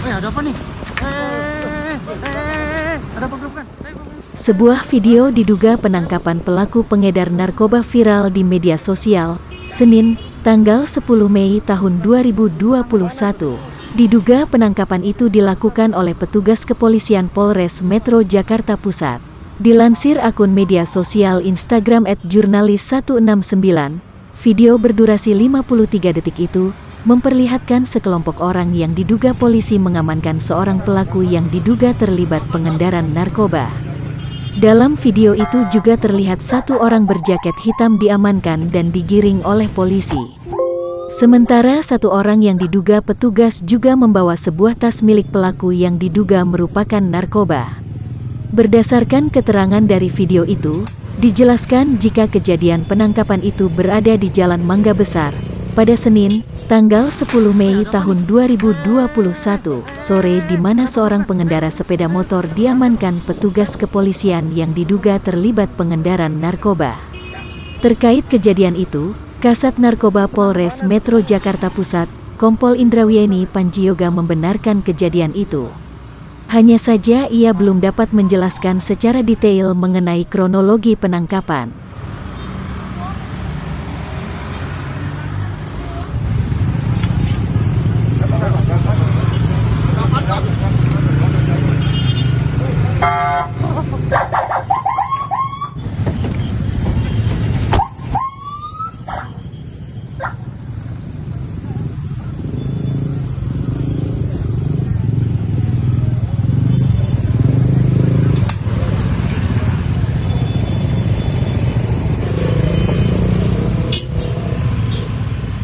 Ada apa nih? Ada apa bukan? Sebuah video diduga penangkapan pelaku pengedar narkoba viral di media sosial, Senin, tanggal 10 Mei tahun 2021. Diduga penangkapan itu dilakukan oleh petugas kepolisian Polres Metro Jakarta Pusat. Dilansir akun media sosial Instagram @jurnalis169, video berdurasi 53 detik itu memperlihatkan sekelompok orang yang diduga polisi mengamankan seorang pelaku yang diduga terlibat pengendaran narkoba. Dalam video itu juga terlihat satu orang berjaket hitam diamankan dan digiring oleh polisi. Sementara satu orang yang diduga petugas juga membawa sebuah tas milik pelaku yang diduga merupakan narkoba. Berdasarkan keterangan dari video itu, dijelaskan jika kejadian penangkapan itu berada di Jalan Mangga Besar pada Senin, tanggal 10 Mei tahun 2021 sore, di mana seorang pengendara sepeda motor diamankan petugas kepolisian yang diduga terlibat pengendaran narkoba. Terkait kejadian itu, Kasat Narkoba Polres Metro Jakarta Pusat, Kompol Indrawieni Panjioga membenarkan kejadian itu. Hanya saja ia belum dapat menjelaskan secara detail mengenai kronologi penangkapan.